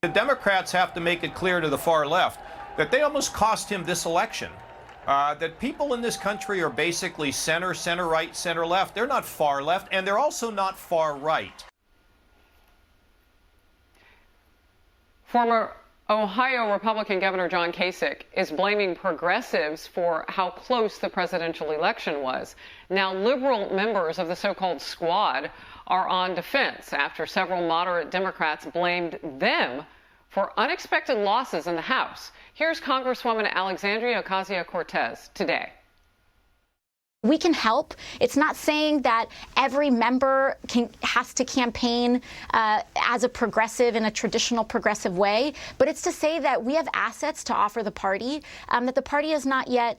The Democrats have to make it clear to the far left that they almost cost him this election. That people in this country are basically center, center right, center left. They're not far left, and they're also not far right. Former Ohio Republican Governor John Kasich is blaming progressives for how close the presidential election was. Now, liberal members of the so-called squad are on defense after several moderate Democrats blamed them for unexpected losses in the House. Here's Congresswoman Alexandria Ocasio-Cortez today. We can help. It's not saying that every member has to campaign as a progressive in a traditional progressive way, but it's to say that we have assets to offer the party that the party has not yet,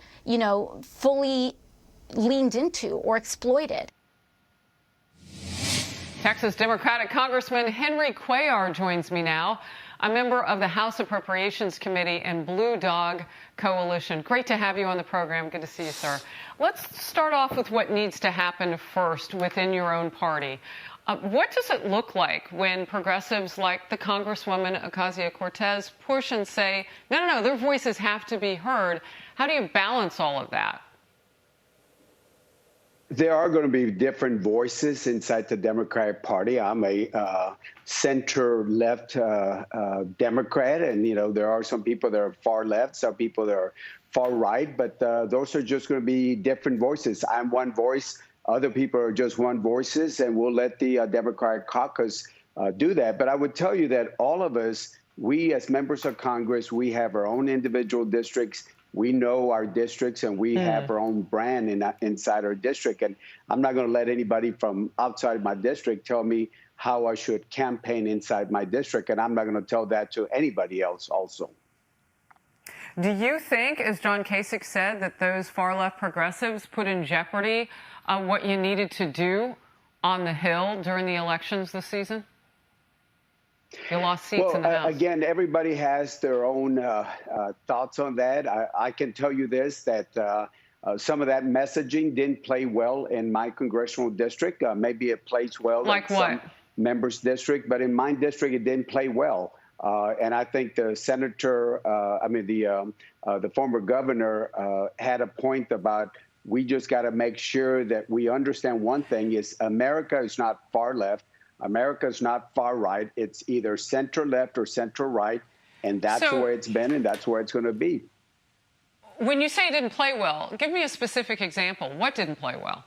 fully leaned into or exploited. Texas Democratic Congressman Henry Cuellar joins me now, a member of the House Appropriations Committee and Blue Dog Coalition. Great to have you on the program. Good to see you, sir. Let's start off with what needs to happen first within your own party. What does it look like when progressives like the Congresswoman Ocasio-Cortez push and say, no, their voices have to be heard? How do you balance all of that? There are going to be different voices inside the Democratic Party. I'm a center-left Democrat, and there are some people that are far left, some people that are far right, but those are just going to be different voices. I'm one voice, other people are just one voices, and we'll let the Democratic caucus do that. But I would tell you that all of us, we as members of Congress, we have our own individual districts. We know our districts, and we have our own brand inside our district. And I'm not going to let anybody from outside my district tell me how I should campaign inside my district. And I'm not going to tell that to anybody else also. Do you think, as John Kasich said, that those far-left progressives put in jeopardy what you needed to do on the Hill during the elections this season? You lost seats in the House. Again, everybody has their own thoughts on that. I can tell you this, that some of that messaging didn't play well in my congressional district. Maybe it plays well in some members' district, but in my district, it didn't play well. And I think the senator, the former governor had a point about we just got to make sure that we understand one thing is America is not far left. America is not far right. It's either center left or center right, and that's the way it's been, and that's where it's going to be. When you say it didn't play well, give me a specific example. What didn't play well?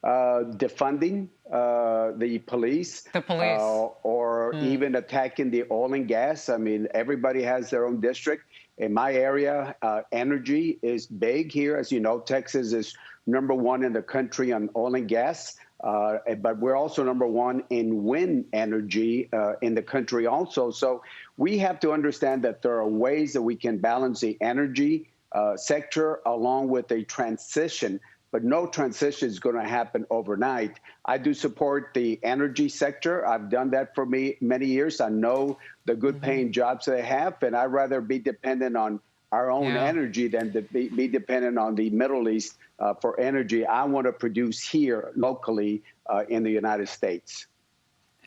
Defunding the police. The police. Or even attacking the oil and gas. I mean, everybody has their own district. In my area, energy is big here. As you know, Texas is #1 in the country on oil and gas. But we're also #1 in wind energy in the country also. So we have to understand that there are ways that we can balance the energy sector along with a transition. But no transition is going to happen overnight. I do support the energy sector. I've done that for many years. I know the good paying jobs they have, and I'd rather be dependent on our own energy than to be dependent on the Middle East for energy. I want to produce here locally in the United States.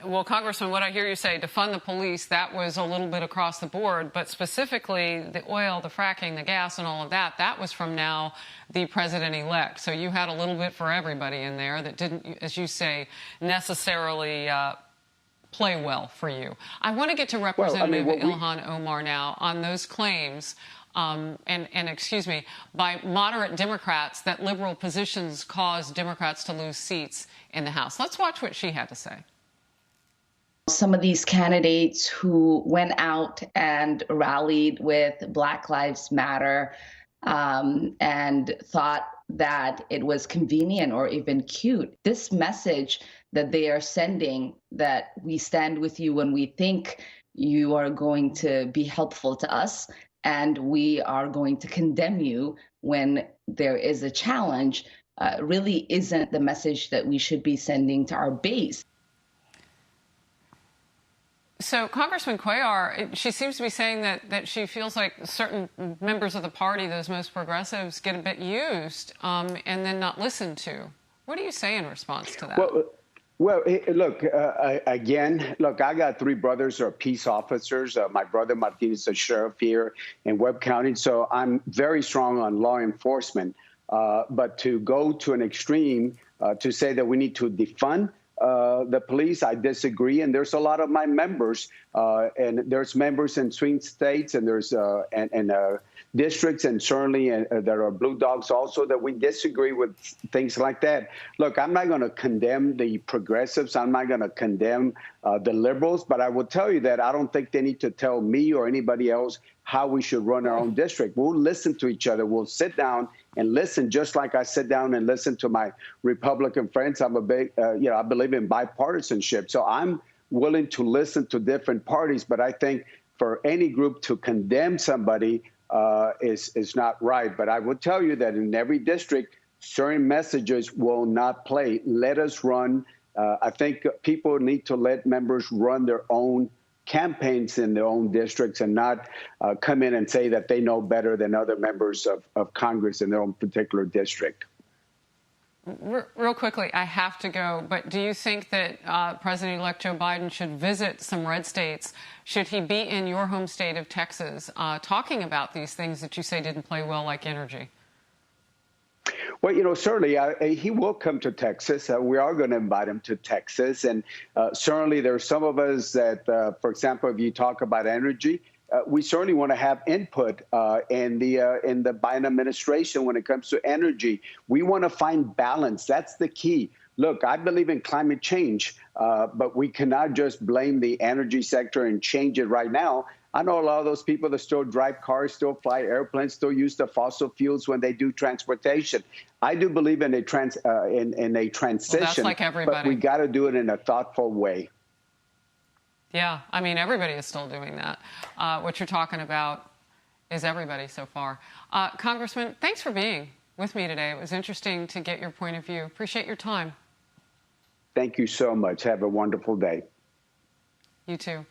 Well, Congressman, what I hear you say, defund the police, that was a little bit across the board, but specifically the oil, the fracking, the gas, and all of that, that was from now the president-elect. So you had a little bit for everybody in there that didn't, as you say, necessarily play well for you. I want to get to Representative Ilhan Omar now on those claims. Excuse me, by moderate Democrats that liberal positions caused Democrats to lose seats in the House. Let's watch what she had to say. Some of these candidates who went out and rallied with Black Lives Matter and thought that it was convenient or even cute. This message that they are sending, that we stand with you when we think you are going to be helpful to us, and we are going to condemn you when there is a challenge, really isn't the message that we should be sending to our base. So Congressman Cuellar, she seems to be saying that she feels like certain members of the party, those most progressives, get a bit used and then not listened to. What do you say in response to that? Well, look, again, look, I got three brothers who are peace officers. My brother Martin is a sheriff here in Webb County. So I'm very strong on law enforcement. But to go to an extreme to say that we need to defund the police, I disagree. And there's a lot of my members, and there's members in swing states, and there's districts, and certainly there are blue dogs also that we disagree with things like that. Look, I'm not going to condemn the progressives. I'm not going to condemn the liberals, but I will tell you that I don't think they need to tell me or anybody else how we should run our own district. We'll listen to each other. We'll sit down and listen, just like I sit down and listen to my Republican friends. I'm a big, I believe in bipartisanship. So I'm willing to listen to different parties, but I think for any group to condemn somebody is not right. But I will tell you that in every district, certain messages will not play. Let us run. I think people need to let members run their own campaigns in their own districts and not come in and say that they know better than other members of Congress in their own particular district. Real quickly, I have to go, but do you think that President-elect Joe Biden should visit some red states? Should he be in your home state of Texas talking about these things that you say didn't play well, like energy? Well, certainly he will come to Texas. We are going to invite him to Texas. And certainly there are some of us that, for example, if you talk about energy, we certainly want to have input in the Biden administration when it comes to energy. We want to find balance. That's the key. Look, I believe in climate change, but we cannot just blame the energy sector and change it right now. I know a lot of those people that still drive cars, still fly airplanes, still use the fossil fuels when they do transportation. I do believe in a transition, well, that's like everybody. But we got to do it in a thoughtful way. Yeah, I mean, everybody is still doing that. What you're talking about is everybody so far. Congressman, thanks for being with me today. It was interesting to get your point of view. Appreciate your time. Thank you so much. Have a wonderful day. You too.